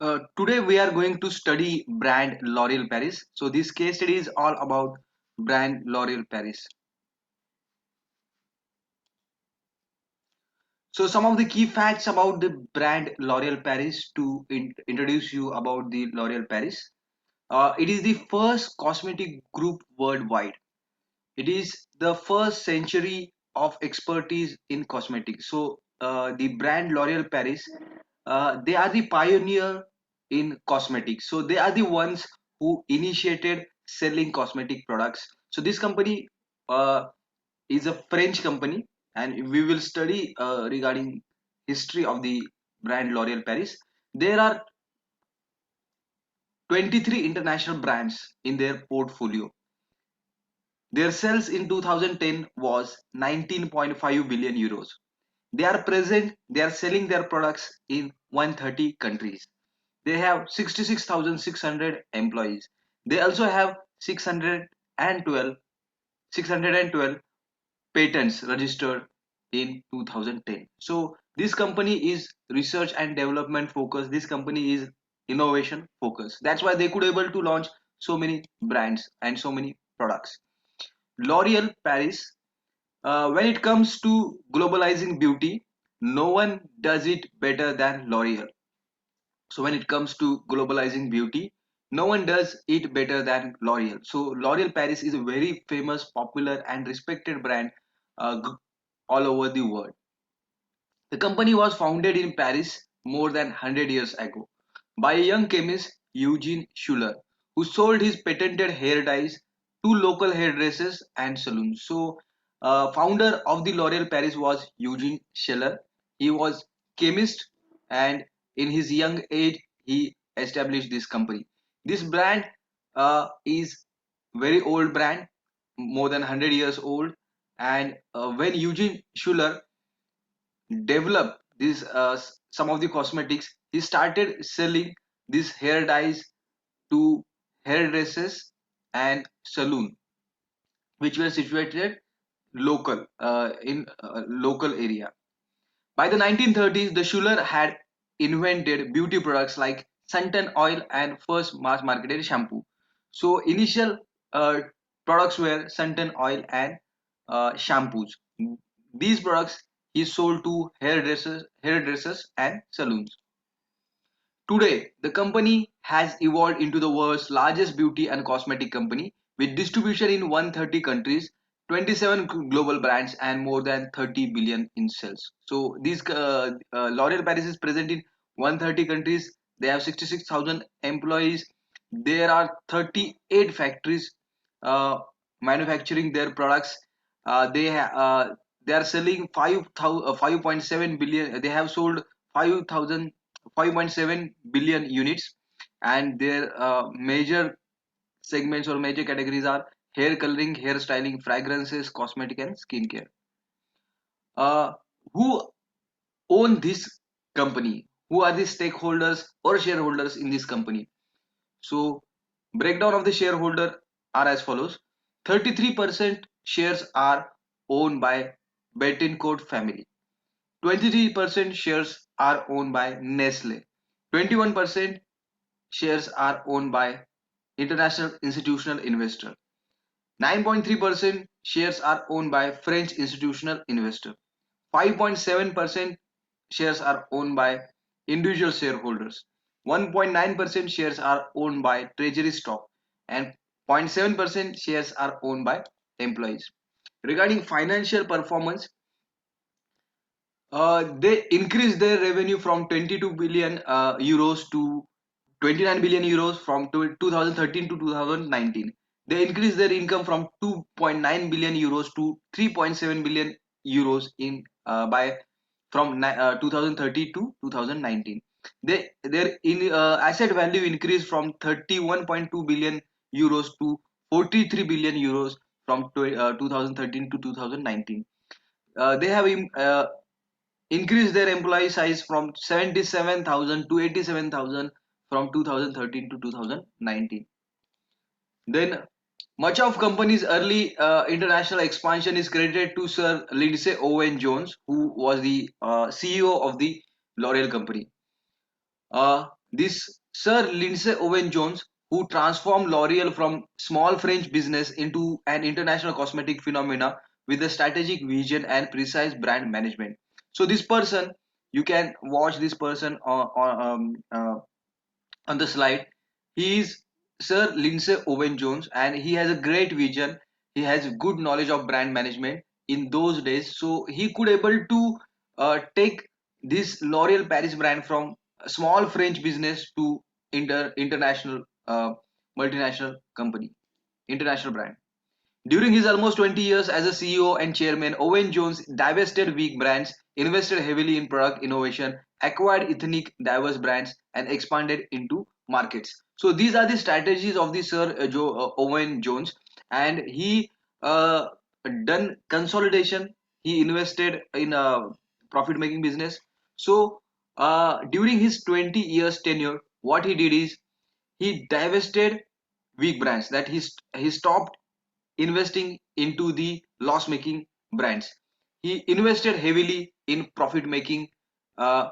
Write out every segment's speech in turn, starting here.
Today we are going to study brand L'Oreal Paris. So this case study is all about brand L'Oreal Paris. So some of the key facts about the brand L'Oreal Paris to introduce you about the L'Oreal Paris. It is the first cosmetic group worldwide. It is the first century of expertise in cosmetics. So the brand L'Oreal Paris, they are the pioneer in cosmetics. So they are the ones who initiated selling cosmetic products. So this company uh, is a French company, and we will study regarding history of the brand L'Oreal Paris. There are 23 international brands in their portfolio. Their sales in 2010 was 19.5 billion euros. They are selling their products in 130 countries. They have 66,600 employees. They also have 612 patents registered in 2010. So this company is research and development focused. This company is innovation focused. That's why they could able to launch so many brands and so many products. L'Oreal Paris, when it comes to globalizing beauty, no one does it better than L'Oreal. So when it comes to globalizing beauty, no one does it better than L'Oreal. So L'Oreal Paris is a very famous, popular, and respected brand all over the world. The company was founded in Paris more than 100 years ago by a young chemist, Eugene Schuller, who sold his patented hair dyes to local hairdressers and saloons. So, founder of the L'Oreal Paris was Eugene Schuller. He was chemist, and in his young age, he established this company. This brand is very old brand, more than 100 years old. And when Eugene Schuller develop this some of the cosmetics, he started selling these hair dyes to hairdressers and saloon which were situated local in local area. By the 1930s, the Schuller had invented beauty products like suntan oil and first mass marketed shampoo. So initial uh, products were suntan oil and shampoos. These products he sold to hairdressers and saloons. Today, the company has evolved into the world's largest beauty and cosmetic company with distribution in 130 countries, 27 global brands, and more than 30 billion in sales. So, these L'Oreal Paris is present in 130 countries. They have 66,000 employees. There are 38 factories uh, manufacturing their products. They are selling 5.7 billion. They have sold 5,000 5.7 billion units, and their major segments or major categories are hair coloring, hair styling, fragrances, cosmetic, and skincare. Uh, who own this company? Who are the stakeholders or shareholders in this company? So, breakdown of the shareholder are as follows: 33% shares are owned by Bettencourt family. 23% shares are owned by Nestle. 21% shares are owned by international institutional investor. 9.3% shares are owned by French institutional investor. 5.7% shares are owned by individual shareholders. 1.9% shares are owned by treasury stock, and 0.7% shares are owned by employees. Regarding financial performance, they increased their revenue from 22 billion euros to 29 billion euros from 2013 to 2019. They increased their income from 2.9 billion euros to 3.7 billion euros in by from 2030 to 2019. Their asset value increased from 31.2 billion euros to 43 billion euros from 2013 to 2019. They have increased their employee size from 77,000 to 87,000 from 2013 to 2019. Then much of company's early international expansion is credited to Sir Lindsay Owen Jones, who was the CEO of the L'Oreal company. This Sir Lindsay Owen Jones, who transformed L'Oreal from small French business into an international cosmetic phenomena with a strategic vision and precise brand management. So this person, you can watch this person on the slide. He is Sir Lindsay Owen Jones, and he has a great vision. He has good knowledge of brand management in those days, so he could able to take this L'Oreal Paris brand from a small French business to international multinational company, international brand. During his almost 20 years as a CEO and chairman, Owen Jones divested weak brands, invested heavily in product innovation, acquired ethnic diverse brands, and expanded into markets. So these are the strategies of the Sir Owen Jones, and he uh, done consolidation. He invested in a profit-making business. So during his 20 years tenure, what he did is he divested weak brands, that he stopped investing into the loss making brands. He invested heavily in profit making uh,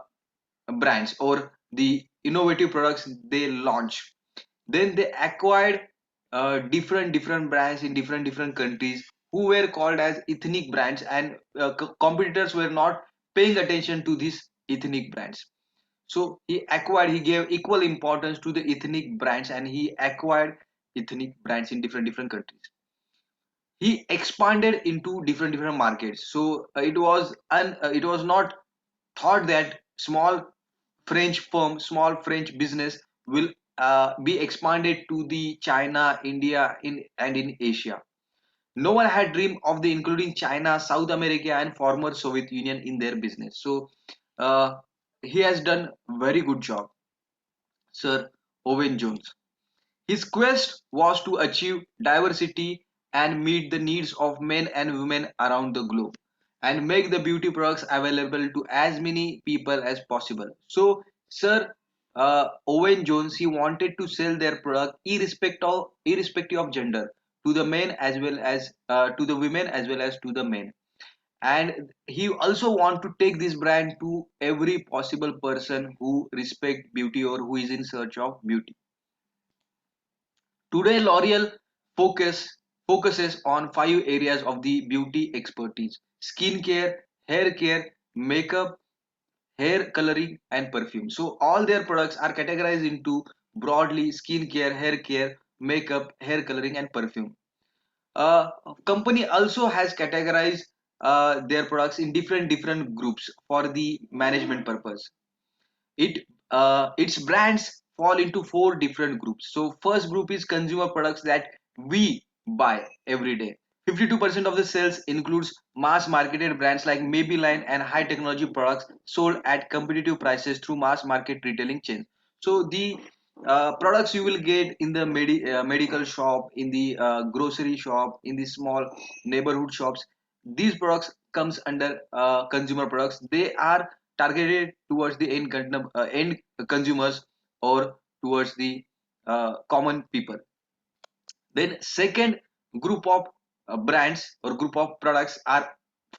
brands or the innovative products they launch. Then they acquired different brands in different countries who were called as ethnic brands, and competitors were not paying attention to these ethnic brands. So he gave equal importance to the ethnic brands, and he acquired ethnic brands in different countries. He expanded into different markets. So it was not thought that small French business will be expanded to the China, India, in Asia. No one had dreamed of the including China, South America, and former Soviet Union in their business. So uh, he has done very good job, Sir Owen Jones. His quest was to achieve diversity and meet the needs of men and women around the globe, and make the beauty products available to as many people as possible. So, Sir Owen Jones, he wanted to sell their product irrespective of gender, to the men as well as to the women as well as to the men. And he also want to take this brand to every possible person who respect beauty or who is in search of beauty. Today, L'Oreal focuses on five areas of the beauty expertise: skincare, hair care, makeup, hair coloring, and perfume. So, all their products are categorized into broadly skincare, hair care, makeup, hair coloring, and perfume. Uh, Company also has categorized their products in different groups for the management purpose. Its brands fall into four different groups. So first group is consumer products that we buy every day. 52% of the sales includes mass marketed brands like Maybelline and high technology products sold at competitive prices through mass market retailing chains. So the products you will get in the medical shop, in the grocery shop, in the small neighborhood shops, these products comes under consumer products. They are targeted towards the end consumers, or towards the common people. Then second group of brands or group of products are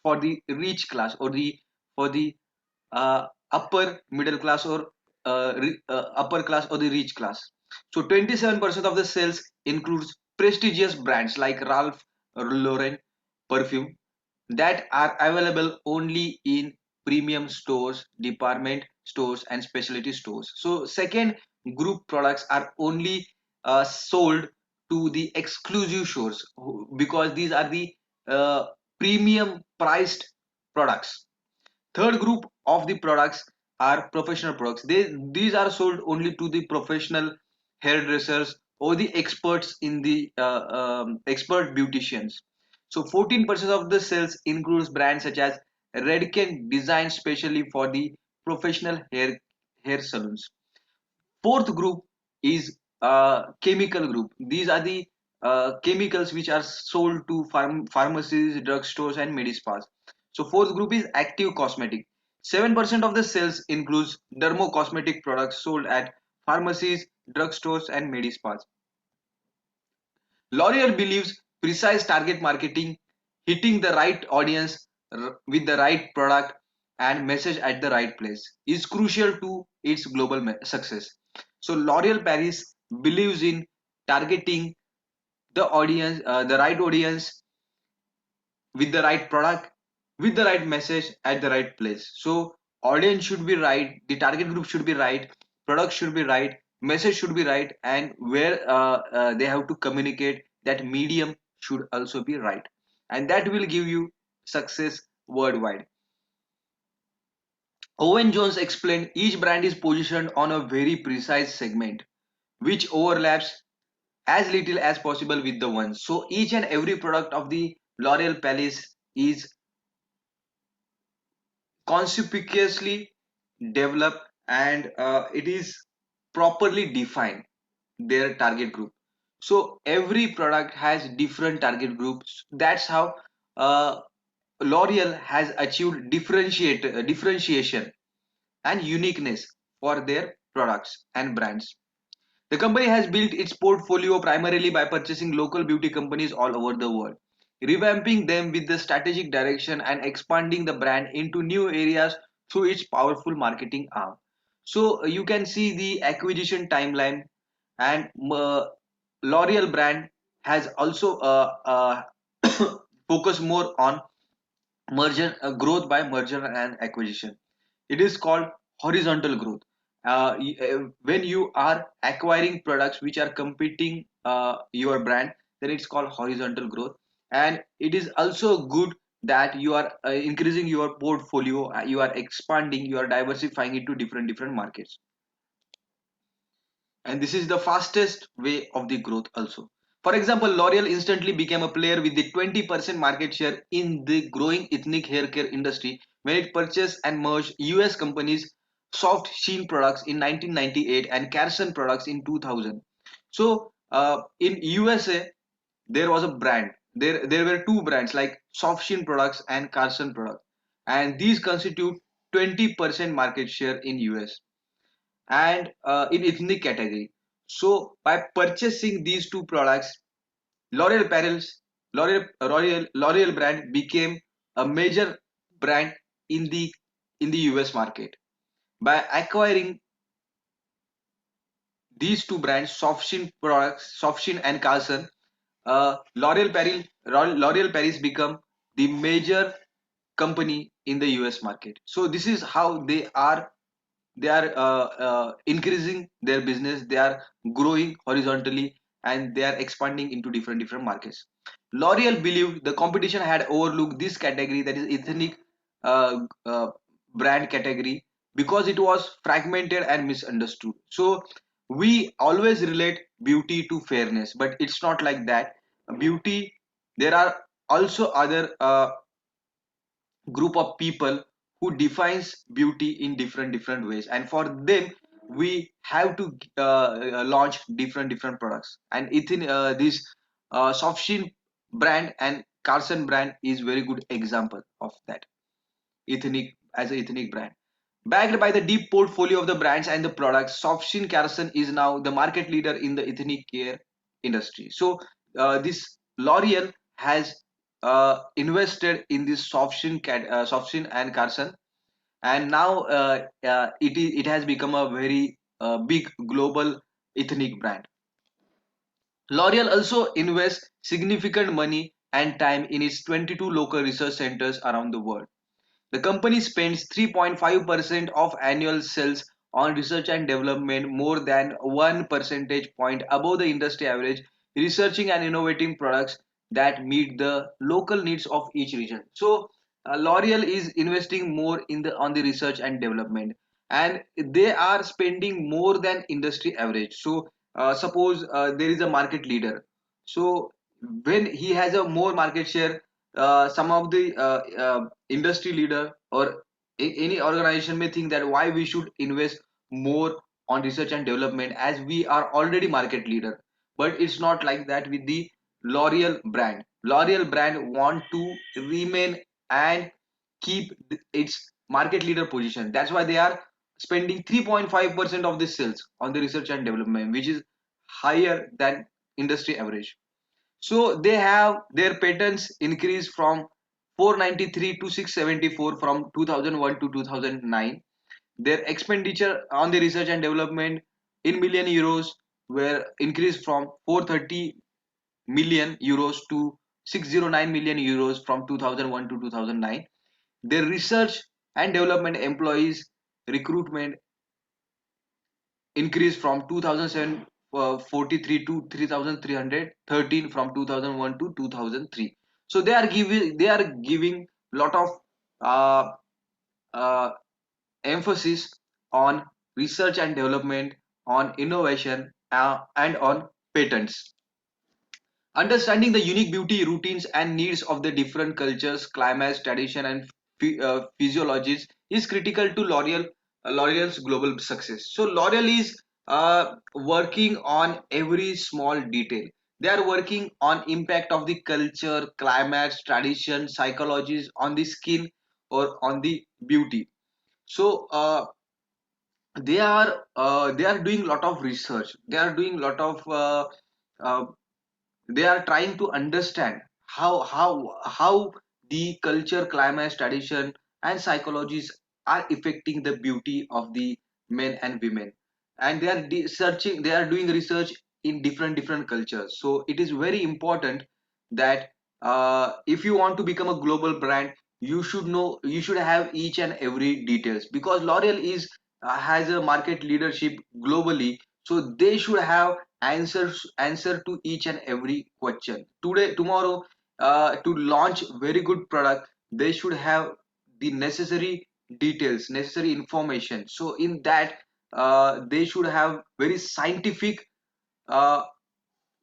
for the rich class, or the for the upper middle class, or upper class or the rich class. So 27% of the sales includes prestigious brands like Ralph Lauren perfume that are available only in premium stores, department stores, and specialty stores. So second group products are only sold to the exclusive stores, because these are the uh, premium priced products. Third group of the products are professional products. These are sold only to the professional hairdressers or the experts in the expert beauticians. So 14% of the sales includes brands such as Redken, designed specially for the professional hair salons. Fourth group is chemical group. These are the chemicals which are sold to pharmacies, drugstores, and medispas. So fourth group is active cosmetic. 7% of the sales includes dermo cosmetic products sold at pharmacies, drugstores, and medispas. L'Oreal believes precise target marketing, hitting the right audience with the right product and message at the right place, is crucial to its global success. So L'Oreal Paris believes in targeting the audience, the right audience, with the right product, with the right message at the right place. So audience should be right, the target group should be right, product should be right, message should be right, and where they have to communicate, that medium should also be right, and that will give you success worldwide. Owen Jones explained each brand is positioned on a very precise segment which overlaps as little as possible with the one. So each and every product of the L'Oreal Paris is conspicuously developed, and it is properly defined their target group. So every product has different target groups. That's how uh, L'Oreal has achieved differentiation and uniqueness for their products and brands. The company has built its portfolio primarily by purchasing local beauty companies all over the world, revamping them with the strategic direction and expanding the brand into new areas through its powerful marketing arm. So you can see the acquisition timeline, and L'Oreal brand has also focused more on merger growth by merger and acquisition. It is called horizontal growth. When you are acquiring products which are competing your brand, then it's called horizontal growth. And it is also good that you are increasing your portfolio, you are expanding, you are diversifying into different markets, and this is the fastest way of the growth also. For example, L'Oreal instantly became a player with the 20% market share in the growing ethnic hair care industry when it purchased and merged US companies Soft Sheen Products in 1998 and Carson Products in 2000. So in USA there was a brand, there were two brands like Soft Sheen Products and Carson Products, and these constitute 20% market share in US and in ethnic category. So by purchasing these two products, L'Oreal Paris, L'Oreal brand became a major brand in the US market. By acquiring these two brands, Softshin products, Softshin and Carlson, L'Oreal Paris become the major company in the US market. So this is how they are increasing their business, they are growing horizontally, and they are expanding into different markets. L'Oreal believed the competition had overlooked this category, that is ethnic uh, uh, brand category, because it was fragmented and misunderstood. So we always relate beauty to fairness, but it's not like that. Beauty, there are also other group of people who defines beauty in different ways, and for them we have to launch different products, and this Softsheen brand and Carson brand is very good example of that, ethnic as a ethnic brand. Backed by the deep portfolio of the brands and the products, Softsheen Carson is now the market leader in the ethnic care industry. So this L'Oreal has invested in this Softsheen and Carson, and now it has become a very big global ethnic brand. L'Oreal also invests significant money and time in its 22 local research centers around the world. The company spends 3.5% of annual sales on research and development, more than 1 percentage point above the industry average, researching and innovating products that meet the local needs of each region. So L'Oreal is investing more in the on the research and development, and they are spending more than industry average. So suppose there is a market leader, so when he has a more market share, some of the industry leader or any organization may think that why we should invest more on research and development as we are already market leader. But it's not like that with the L'Oreal brand. L'Oreal brand want to remain and keep its market leader position. That's why they are spending 3.5% of the sales on the research and development, which is higher than industry average. So they have their patents increased from 493 to 674 from 2001 to 2009. Their expenditure on the research and development in million euros were increased from 430 million euros to 609 million euros from 2001 to 2009. Their research and development employees recruitment increased from 2007 43 to 3313 from 2001 to 2003. So they are giving lot of uh, uh, emphasis on research and development, on innovation, and on patents. Understanding the unique beauty, routines, and needs of the different cultures, climates, tradition, and physiologies is critical to L'Oreal's global success. So L'Oreal is working on every small detail. They are working on impact of the culture, climates, tradition, psychologies on the skin or on the beauty. So they are doing lot of research. They are doing lot of uh, they are trying to understand how the culture, climate, tradition, and psychologies are affecting the beauty of the men and women, and they are doing research in different cultures. So it is very important that if you want to become a global brand, you should have each and every details, because L'Oreal is has a market leadership globally. So they should have answer to each and every question today, tomorrow. To launch very good product, they should have the necessary details, necessary information. So in that, they should have very uh,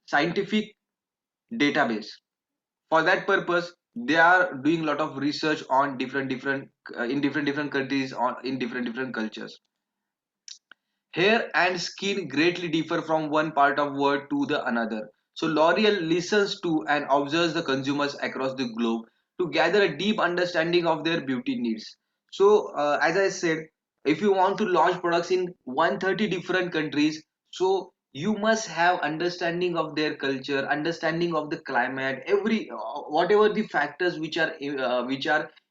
scientific database. For that purpose, they are doing a lot of research on different in different countries, on in different cultures. Hair and skin greatly differ from one part of world to the another. So L'Oreal listens to and observes the consumers across the globe to gather a deep understanding of their beauty needs. So as I said, if you want to launch products in 130 different countries, so you must have understanding of their culture, understanding of the climate, every whatever the factors which are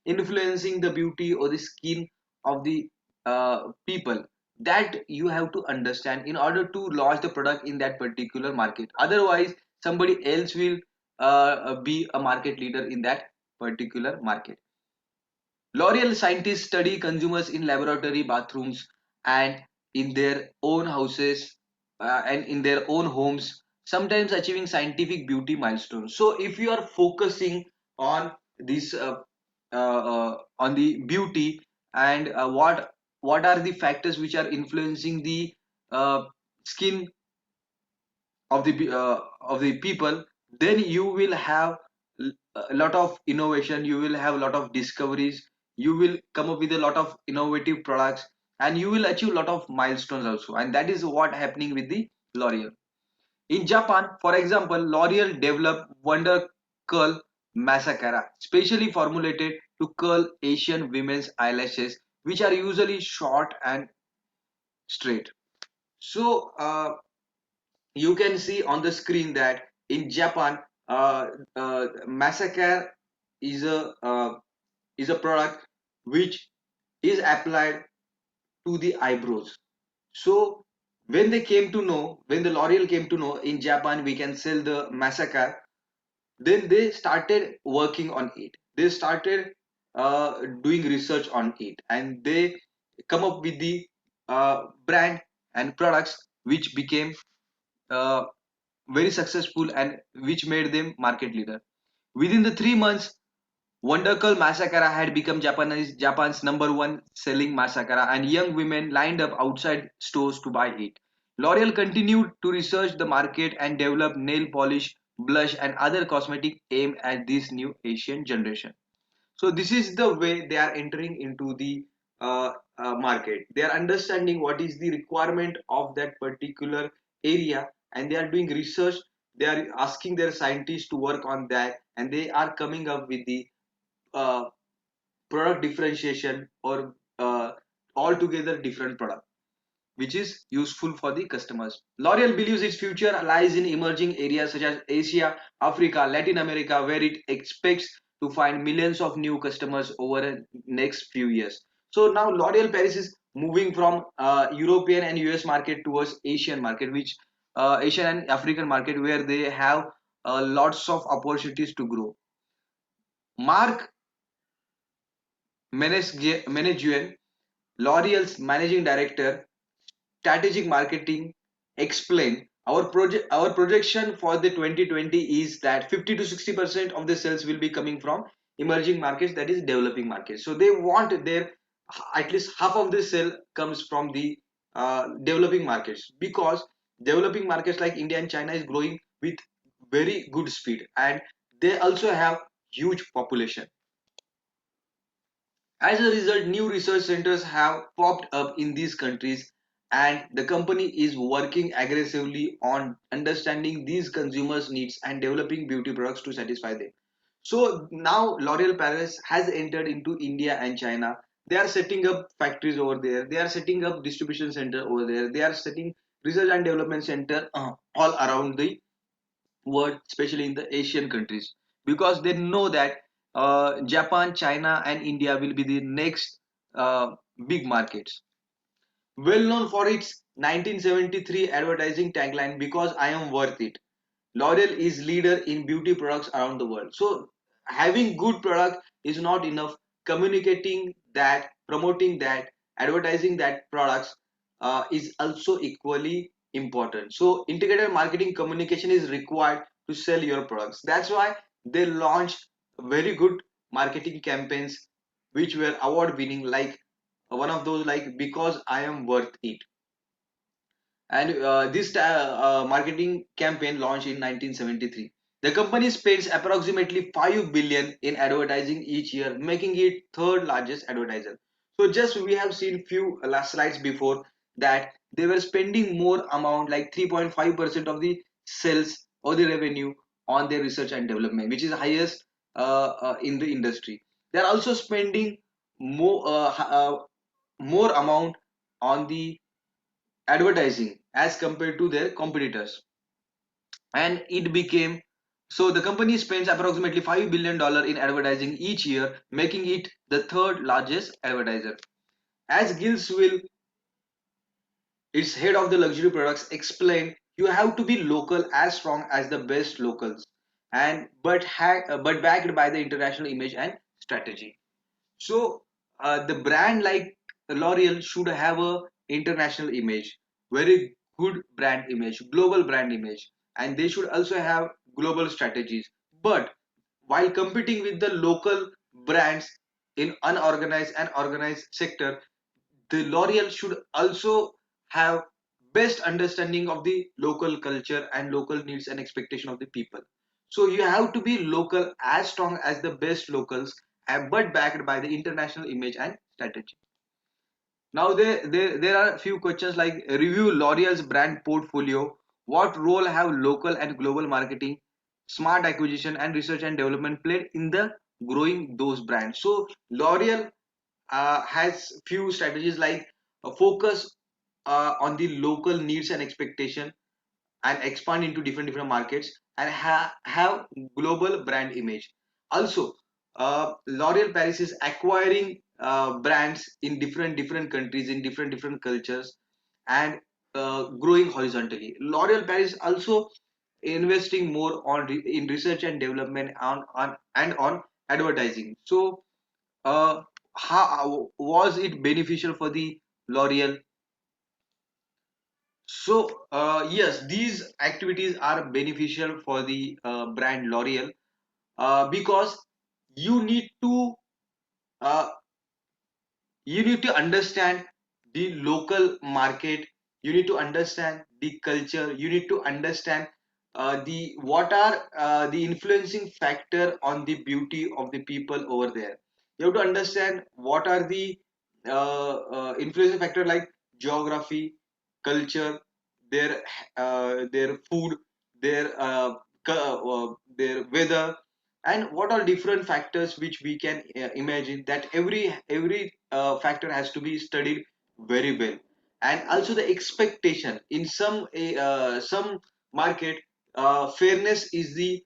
influencing the beauty or the skin of the people, that you have to understand in order to launch the product in that particular market. Otherwise somebody else will be a market leader in that particular market. L'Oreal scientists study consumers in laboratory bathrooms and in their own houses and in their own homes, sometimes achieving scientific beauty milestones. So if you are focusing on this on the beauty, and what are the factors which are influencing the uh, skin of the people, then you will have a lot of innovation, you will have a lot of discoveries, you will come up with a lot of innovative products, and you will achieve a lot of milestones also. And that is what happening with the L'Oreal. In Japan, for example, L'Oreal developed Wonder Curl Mascara, specially formulated to curl Asian women's eyelashes, which are usually short and straight. So you can see on the screen that in Japan, mascara is a product which is applied to the eyebrows. So when the L'Oreal came to know in Japan we can sell the mascara, then they started working on it. They started doing research on it, and they come up with the brand and products which became uh, very successful and which made them market leader. Within the 3 months, Wondercul Mascara had become Japan's number one selling mascara, and young women lined up outside stores to buy it. L'Oreal continued to research the market and develop nail polish, blush, and other cosmetic aimed at this new Asian generation. So this is the way they are entering into the market. They are understanding what is the requirement of that particular area, and they are doing research. They are asking their scientists to work on that, and they are coming up with the uh, product differentiation or altogether different product which is useful for the customers. L'Oreal believes its future lies in emerging areas such as Asia, Africa, Latin America, where it expects to find millions of new customers over the next few years. So now L'Oreal Paris is moving from European and US market towards Asian market, which Asian and African market, where they have lots of opportunities to grow. Mark Meneguien, L'Oreal's managing director, strategic marketing, explain our projection for the 2020 is that 50 to 60% of the sales will be coming from emerging markets, that is developing markets. So they want their at least half of the sale comes from the developing markets, because developing markets like India and China is growing with very good speed, and they also have huge population. As a result, new research centers have popped up in these countries, and the company is working aggressively on understanding these consumers' needs and developing beauty products to satisfy them. So now L'Oreal Paris has entered into India and China. They are setting up factories over there. They are setting up distribution center over there. They are setting research and development center all around the world, especially in the Asian countries, because they know that Japan, China, and India will be the next big markets. Well known for its 1973 advertising tagline, "Because I am worth it." L'Oreal is leader in beauty products around the world. So having good product is not enough. Communicating that, promoting that, advertising that products is also equally important. So integrated marketing communication is required to sell your products. That's why they launched very good marketing campaigns which were award winning, like one of those like "Because I am worth it." And this marketing campaign launched in 1973. The company spends approximately 5 billion in advertising each year, making it third largest advertiser. So just we have seen few last slides before that they were spending more amount, like 3.5% of the sales or the revenue on their research and development, which is highest in the industry. They are also spending more amount on the advertising as compared to their competitors, and it became, so the company spends approximately $5 billion in advertising each year, making it the third largest advertiser. As Gilles will, its head of the luxury products, explained, "You have to be local as strong as the best locals, and but backed by the international image and strategy." So the brand like L'Oreal should have a international image, very good brand image, global brand image, and they should also have global strategies. But while competing with the local brands in unorganized and organized sector, the L'Oreal should also have best understanding of the local culture and local needs and expectation of the people. So you have to be local as strong as the best locals, but backed by the international image and strategy. Now there are a few questions like: review L'Oreal's brand portfolio. What role have local and global marketing, smart acquisition, and research and development played in the growing those brands? So L'Oreal has few strategies like focus on the local needs and expectation, and expand into different markets, and have global brand image. Also L'Oreal Paris is acquiring brands in different countries, in different cultures, and growing horizontally. L'Oreal Paris also investing more on in research and development, on and on advertising. So how was it beneficial for the L'Oreal? So yes, these activities are beneficial for the brand L'Oreal, because you need to uh, you need to understand the local market, you need to understand the culture, you need to understand the what are the influencing factor on the beauty of the people over there. You have to understand what are the influencing factor like geography, culture, their food, their their weather, and what are different factors which we can imagine. That every factor has to be studied very well. And also the expectation in some market, fairness is the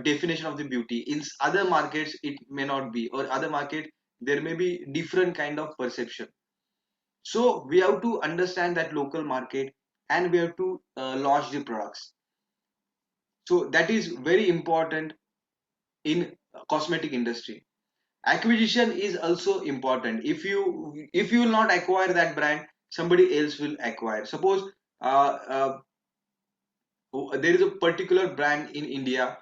definition of the beauty. In other markets it may not be, or other market there may be different kind of perception. So we have to understand that local market, and we have to launch the products. So that is very important in cosmetic industry. Acquisition is also important. If you will not acquire that brand, somebody else will acquire. Suppose uh, uh, there is a particular brand in India,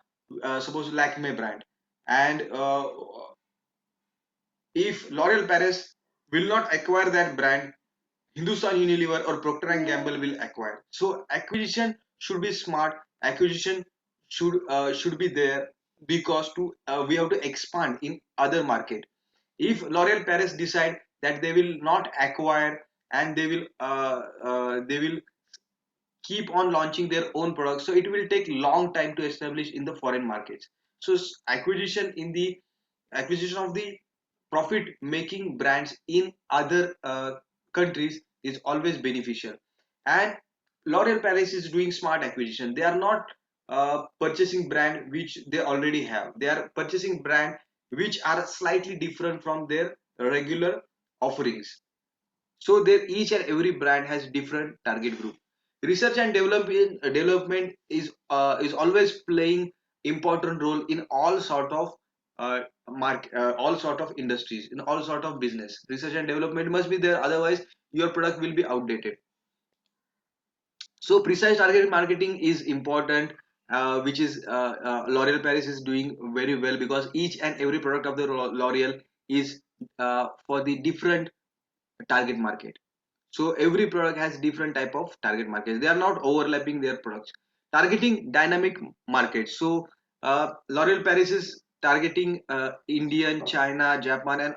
suppose Lakme brand, and if L'Oreal Paris will not acquire that brand, Hindustan Unilever or Procter and Gamble will acquire. So acquisition should be smart. Acquisition should be there because to we have to expand in other market. If L'Oreal Paris decide that they will not acquire, and they will keep on launching their own products, so it will take long time to establish in the foreign markets. So acquisition of the profit making brands in other countries is always beneficial. And L'Oreal Paris is doing smart acquisition. They are not purchasing brand which they already have. They are purchasing brand which are slightly different from their regular offerings. So there each and every brand has different target group. Research and development is always playing important role in all sort of all sort of industries, in all sort of business. Research and development must be there, otherwise your product will be outdated. So precise target marketing is important, which is L'Oreal Paris is doing very well, because each and every product of the L'Oreal is for the different target market. So every product has different type of target markets. They are not overlapping their products. Targeting dynamic markets. So L'Oreal Paris is targeting Indian, China, Japan, and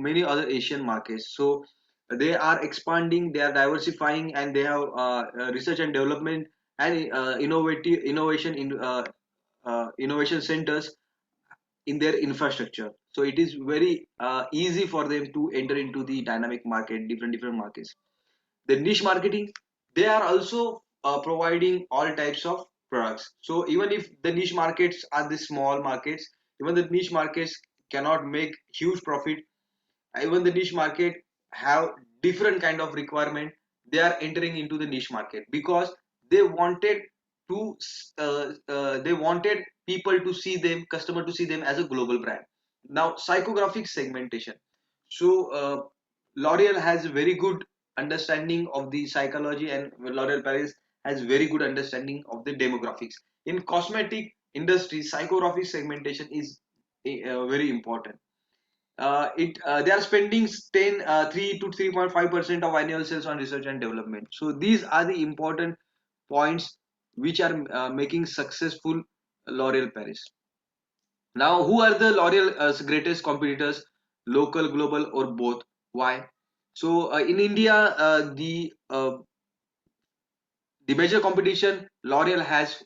many other Asian markets. So they are expanding, they are diversifying, and they have research and development and innovation centers in their infrastructure. So it is very easy for them to enter into the dynamic market, different markets. The niche marketing, they are also providing all types of products. So even if the niche markets are the small markets, even the niche markets cannot make huge profit, even the niche market have different kind of requirement, they are entering into the niche market because they wanted to they wanted people to see them, customer to see them as a global brand. Now psychographic segmentation. So L'Oreal has very good understanding of the psychology, and L'Oreal Paris has very good understanding of the demographics. In cosmetic industry, psychographic segmentation is very important. They are spending 3 to 3.5% of annual sales on research and development. So these are the important points which are making successful L'Oreal Paris. Now, who are the L'Oreal greatest competitors, local, global, or both? Why? So in India, the major competition L'Oreal has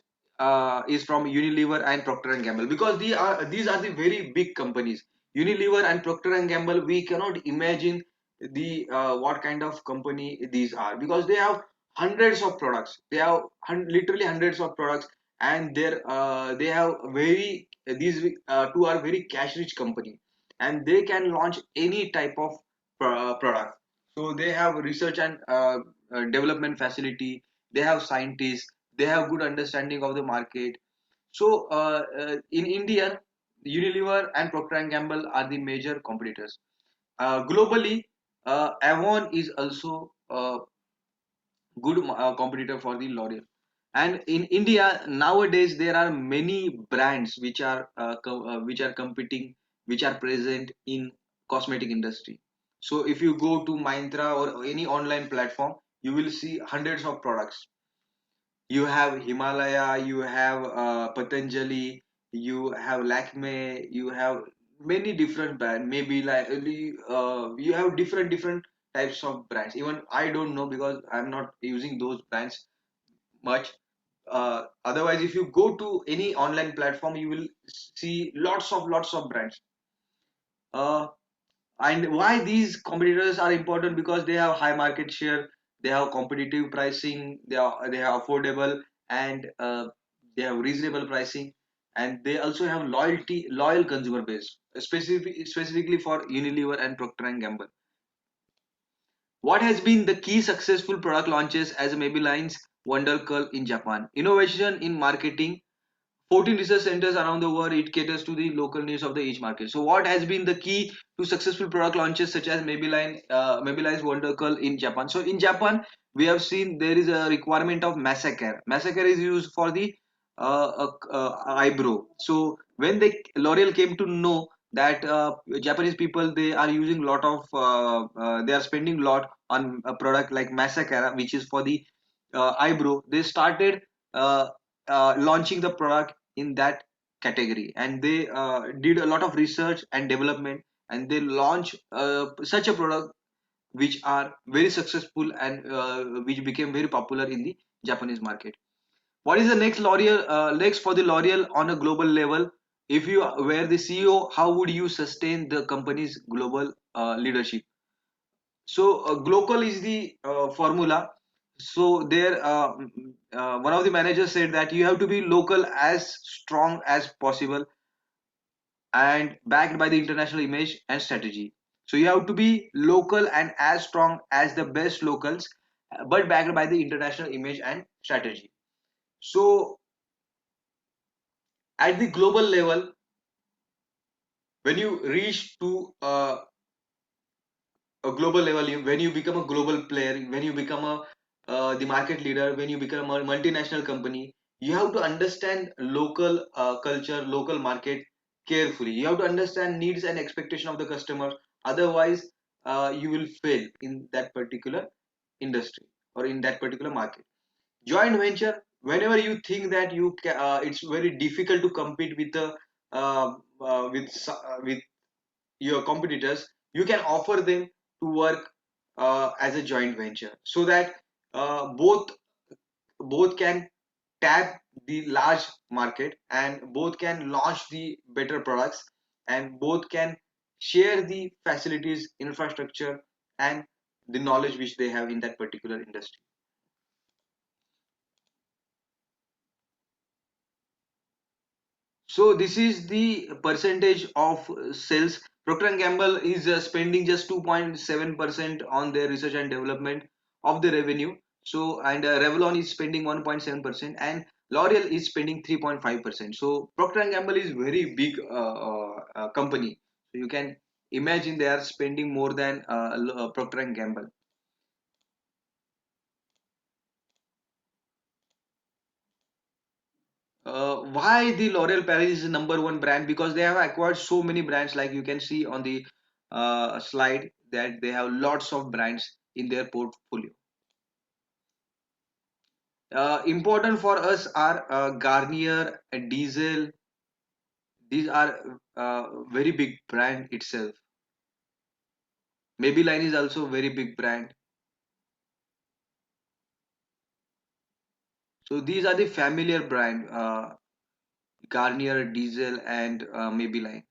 is from Unilever and Procter and Gamble, because these are the very big companies. Unilever and Procter and Gamble, we cannot imagine the what kind of company these are, because they have hundreds of products. They have literally hundreds of products, and they have very these two are very cash rich company, and they can launch any type of product. So they have research and development facility, they have scientists, they have good understanding of the market. So in India, Unilever and Procter and Gamble are the major competitors. Globally, Avon is also a good competitor for the L'Oreal. And in India nowadays, there are many brands which are competing, which are present in cosmetic industry. So if you go to Myntra or any online platform, you will see hundreds of products. You have Himalaya, you have Patanjali, you have Lakme, you have many different brands. Maybe like you have different types of brands. Even I don't know, because I'm not using those brands much. Otherwise, if you go to any online platform, you will see lots of brands. Uh, and why these competitors are important? Because they have high market share, they have competitive pricing, they have affordable, and they have reasonable pricing, and they also have loyal consumer base, specifically for Unilever and Procter and Gamble. What has been the key successful product launches as Maybelline's Wonder Curl in Japan? Innovation in marketing. 14 research centers around the world. It caters to the local needs of the each market. So what has been the key to successful product launches such as Maybelline's Wonder Curl in Japan? So in Japan, we have seen there is a requirement of massacre. Massacre is used for the eyebrow. So when L'Oreal came to know that Japanese people, they are using lot of they are spending lot on a product like massacre, which is for the eyebrow. They started launching the product in that category, and they did a lot of research and development, and they launched such a product which are very successful, and which became very popular in the Japanese market. What is the next for the L'Oreal on a global level? If you were the CEO, how would you sustain the company's global leadership? So global is the formula. So there, one of the managers said that you have to be local as strong as possible and backed by the international image and strategy. So you have to be local and as strong as the best locals, but backed by the international image and strategy. So at the global level, when you reach to a global level, when you become a global player, when you become a the market leader, when you become a multinational company, you have to understand local culture, local market carefully. You have to understand needs and expectation of the customer. Otherwise you will fail in that particular industry or in that particular market. Joint venture, whenever you think that it's very difficult to compete with the with your competitors, you can offer them to work as a joint venture, so that both can tap the large market, and both can launch the better products, and both can share the facilities, infrastructure, and the knowledge which they have in that particular industry. So this is the percentage of sales. Procter and Gamble is spending just 2.7% on their research and development of the revenue. So and Revlon is spending 1.7%, and L'Oreal is spending 3.5%. So Procter and Gamble is very big company. So you can imagine they are spending more than Procter and Gamble. Why the L'Oreal Paris is number one brand? Because they have acquired so many brands, like you can see on the slide, that they have lots of brands in their portfolio. Important for us are Garnier and Diesel. These are very big brand itself. Maybelline is also a very big brand. So these are the familiar brand, Garnier, Diesel, and Maybelline.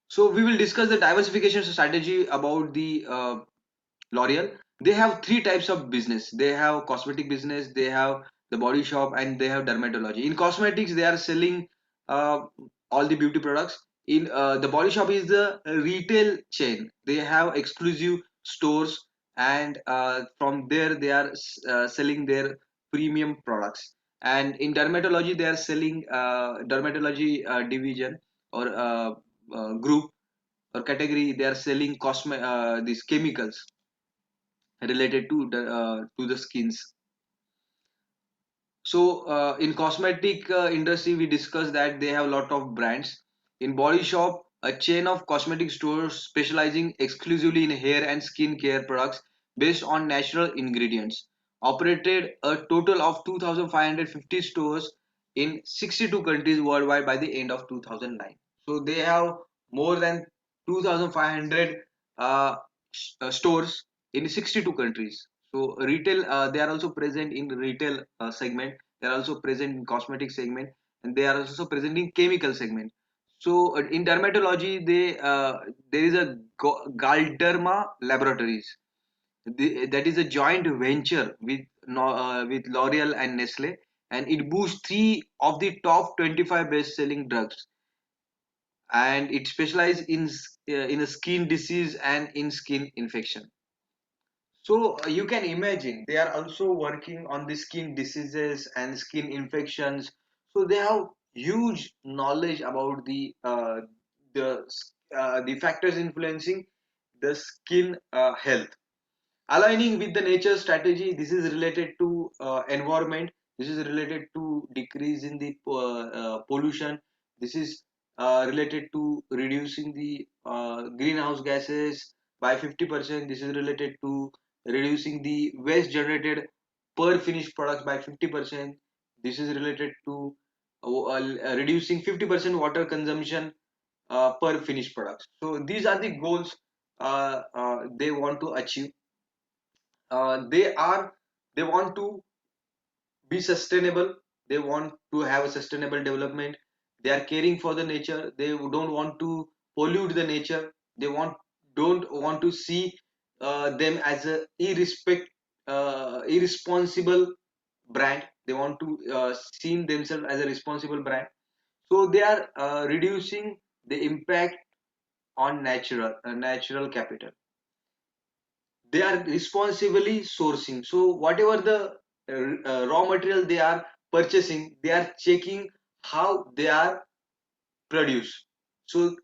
So we will discuss the diversification strategy about the L'Oreal. They have three types of business. They have cosmetic business, they have the body shop, and they have dermatology. In cosmetics, they are selling uh, all the beauty products. In the body shop is the retail chain. They have exclusive stores, and from there they are selling their premium products. And in dermatology, they are selling dermatology division or group or category. They are selling these chemicals related to the skins. So in cosmetic industry, we discussed that they have a lot of brands. In body shop, a chain of cosmetic stores specializing exclusively in hair and skin care products based on natural ingredients, operated a total of 2550 stores in 62 countries worldwide by the end of 2009. So they have more than 2500 uh, stores in 62 countries. So retail, they are also present in retail segment. They are also present in cosmetic segment, and they are also present in chemical segment. So in dermatology, there is a Galderma Laboratories. That is a joint venture with with L'Oreal and Nestle, and it boosts three of the top 25 best-selling drugs. and it specializes in a skin disease and in skin infection. So you can imagine they are also working on the skin diseases and skin infections. So they have huge knowledge about the the factors influencing the skin health. Aligning with the nature strategy, this is related to environment. This is related to decrease in the pollution. This is related to reducing the greenhouse gases by 50%. This is related to reducing the waste generated per finished products by 50%. This is related to reducing 50% water consumption per finished products. So these are the goals they want to achieve. They want to be sustainable. They want to have a sustainable development. They are caring for the nature. They don't want to pollute the nature. They don't want to see them as a irresponsible brand. They want to see themselves as a responsible brand. So they are reducing the impact on natural capital. They are responsibly sourcing. So whatever the raw material they are purchasing, they are checking how they are produced. So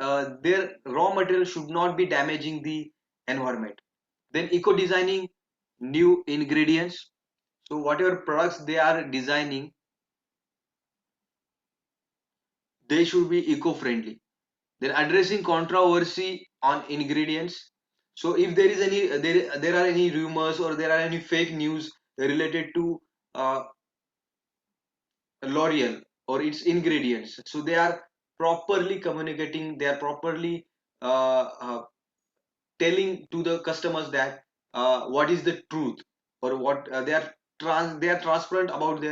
their raw material should not be damaging the environment. Then eco designing new ingredients. So whatever products they are designing, they should be eco friendly. Then addressing controversy on ingredients. So if there is any there are any rumors or there are any fake news related to L'Oreal or its ingredients, so they are properly communicating, they are properly telling to the customers that what is the truth, or what they are transparent about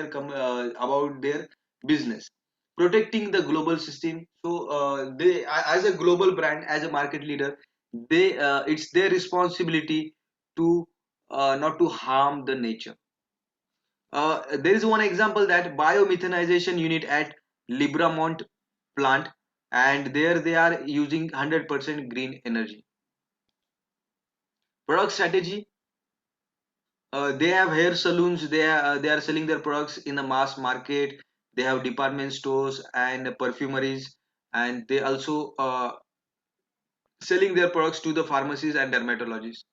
about their business. Protecting the global system. So they as a global brand, as a market leader, they it's their responsibility to not to harm the nature. There is one example, that biomethanization unit at Libramont plant, and there they are using 100% green energy. Product strategy. They have hair salons. They are selling their products in the mass market. They have department stores and perfumeries, and they also selling their products to the pharmacies and dermatologists.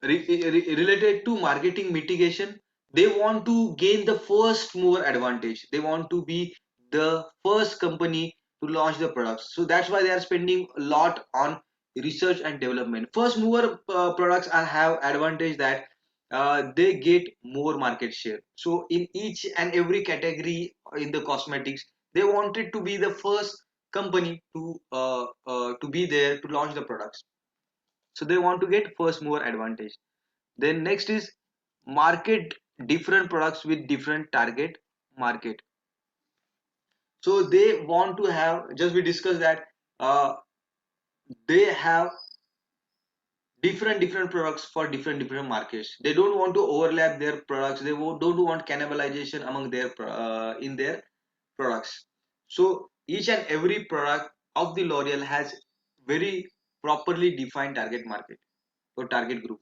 Related to marketing mitigation, they want to gain the first mover advantage. They want to be the first company to launch the products. So that's why they are spending a lot on research and development. First mover products are have advantage that they get more market share. So in each and every category in the cosmetics, they wanted to be the first company to be there to launch the products. So they want to get first mover advantage. Then next is market different products with different target market. So they want to have, just we discussed that they have different products for different markets. They don't want to overlap their products. They don't want cannibalization among their in their products. So each and every product of the L'Oreal has very properly defined target market or target group.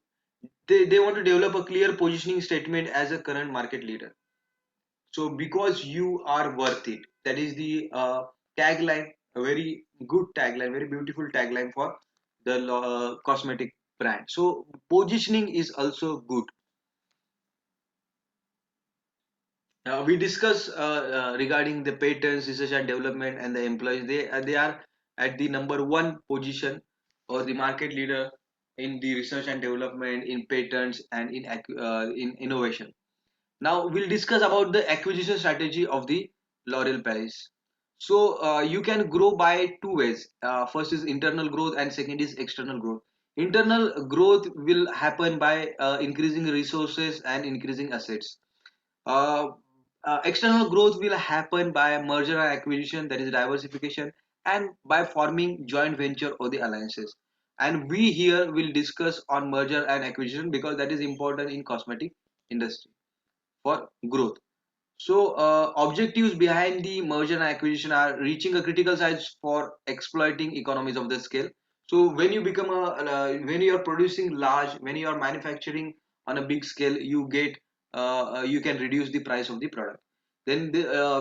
They want to develop a clear positioning statement as a current market leader. So because you are worth it, that is the tagline, a very good tagline, very beautiful tagline for the cosmetic brand. So positioning is also good. We discuss regarding the patents, research and development, and the employees. They are at the number one position, or the market leader in the research and development, in patents, and in innovation. Now we'll discuss about the acquisition strategy of the L'Oreal Paris. So you can grow by two ways. First is internal growth, and second is external growth. Internal growth will happen by increasing resources and increasing assets. Uh, External growth will happen by merger and acquisition, that is diversification, and by forming joint venture or the alliances. And we here will discuss on merger and acquisition because that is important in cosmetic industry for growth. So objectives behind the merger and acquisition are reaching a critical size for exploiting economies of the scale. So when you become a when you are producing large, when you are manufacturing on a big scale, you get you can reduce the price of the product. Then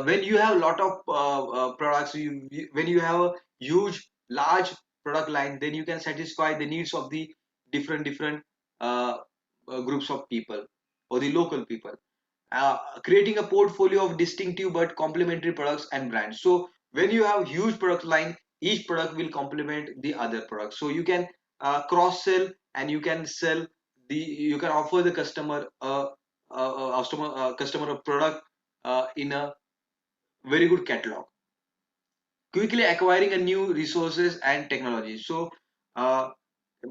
when you have a lot of products, when you have a huge large product line, then you can satisfy the needs of the different uh, groups of people or the local people, creating a portfolio of distinctive but complementary products and brands. So when you have huge product line, each product will complement the other product. So you can cross sell, and you can sell you can offer the customer customer a product in a very good catalog, quickly acquiring a new resources and technology. So uh,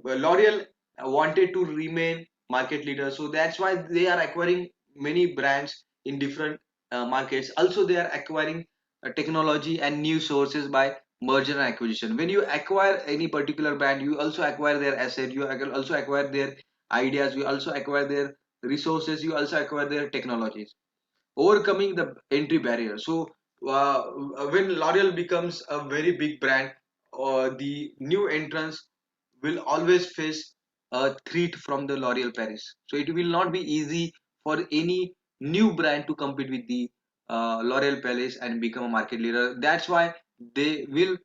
L'Oreal wanted to remain market leader, so that's why they are acquiring many brands in different markets. Also, they are acquiring technology and new sources by merger and acquisition. When you acquire any particular brand, you also acquire their asset, you also acquire their ideas, you also acquire their resources, you also acquire their technologies, overcoming the entry barrier. So uh, when L'Oreal becomes a very big brand, the new entrants will always face a threat from the L'Oreal Paris. So it will not be easy for any new brand to compete with the L'Oreal Paris and become a market leader. That's why they will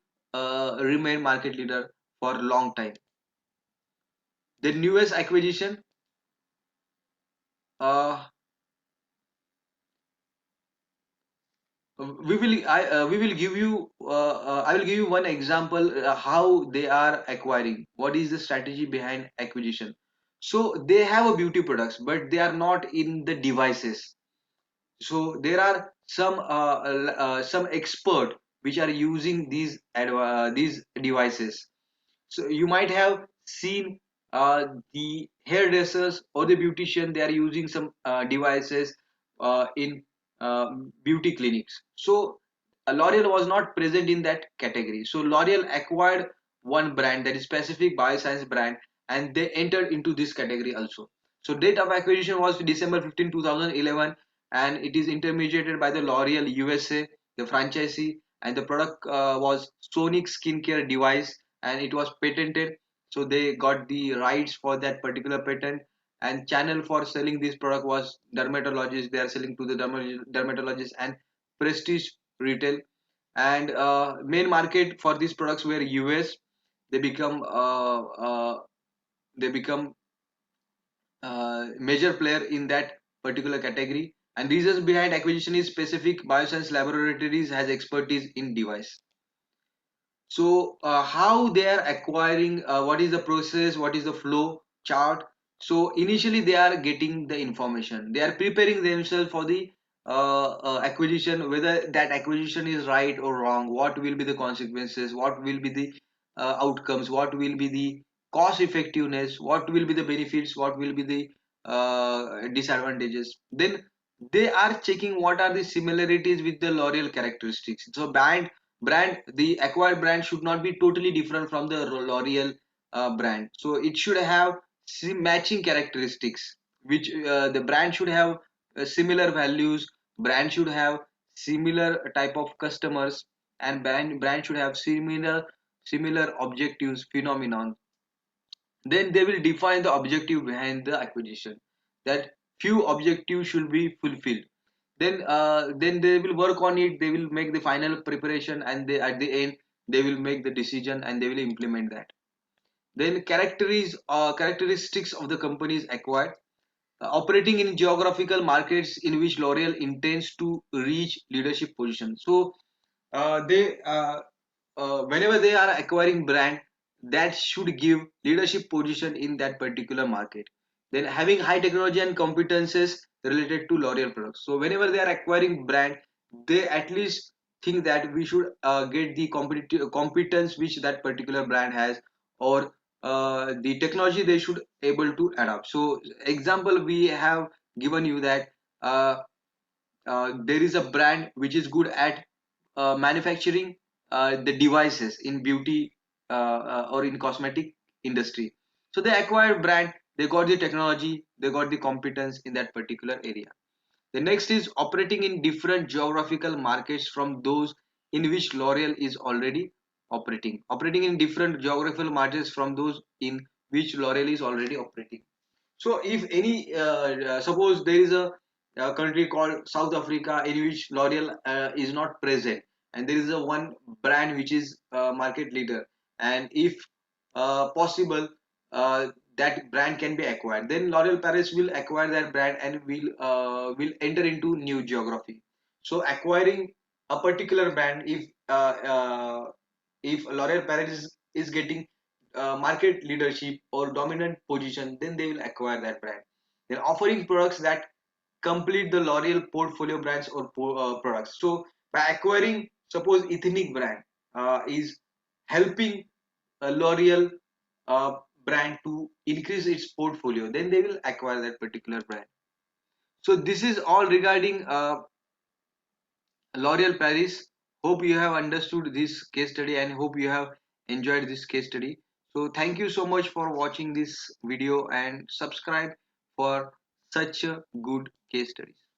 remain market leader for a long time. The newest acquisition, uh, we will give you I will give you one example how they are acquiring, what is the strategy behind acquisition. So they have a beauty products, but they are not in the devices. So there are some expert which are using these devices. So you might have seen the hairdressers or the beautician, they are using some devices in beauty clinics. So L'Oreal was not present in that category. So L'Oreal acquired one brand, that is specific bioscience brand, and they entered into this category also. So date of acquisition was December 15, 2011, and it is intermediated by the L'Oreal USA, the franchisee, and the product was Sonic skincare device, and it was patented. So they got the rights for that particular patent, and channel for selling this product was dermatologists. They are selling to the dermatologists and prestige retail, and main market for these products were US. They become they become major player in that particular category, and reasons behind acquisition is specific bioscience laboratories has expertise in device. So how they are acquiring, what is the process, what is the flow chart. So initially they are getting the information, they are preparing themselves for the acquisition, whether that acquisition is right or wrong, what will be the consequences, what will be the outcomes, what will be the cost effectiveness, what will be the benefits, what will be the disadvantages. Then they are checking what are the similarities with the L'Oreal characteristics. So brand, the acquired brand should not be totally different from the L'Oreal brand. So it should have matching characteristics, which the brand should have similar values, brand should have similar type of customers, and brand should have similar objectives phenomenon. Then they will define the objective behind the acquisition, that few objectives should be fulfilled. Then they will work on it, they will make the final preparation, and they at the end they will make the decision and they will implement that. Then characteristics of the companies acquired, operating in geographical markets in which L'Oreal intends to reach leadership position. So they whenever they are acquiring brand, that should give leadership position in that particular market. Then having high technology and competences related to L'Oreal products. So whenever they are acquiring brand, they at least think that we should get the competence which that particular brand has, or the technology they should able to adapt. So example we have given you that uh, there is a brand which is good at manufacturing the devices in beauty or in cosmetic industry. So they acquired brand, they got the technology, they got the competence in that particular area. The next is operating in different geographical markets from those in which L'Oreal is already operating. Operating in different geographical markets from those in which L'Oreal is already operating. So if any, suppose there is a country called South Africa in which L'Oreal is not present, and there is a one brand which is market leader, and if possible, that brand can be acquired, then L'Oreal Paris will acquire that brand and will enter into new geography. So acquiring a particular brand, if L'Oreal Paris is getting market leadership or dominant position, then they will acquire that brand. Then offering products that complete the L'Oreal portfolio brands or products. So by acquiring, suppose ethnic brand is helping a L'Oreal brand to increase its portfolio, then they will acquire that particular brand. So this is all regarding L'Oreal Paris. Hope you have understood this case study and hope you have enjoyed this case study. So thank you so much for watching this video and subscribe for such a good case studies.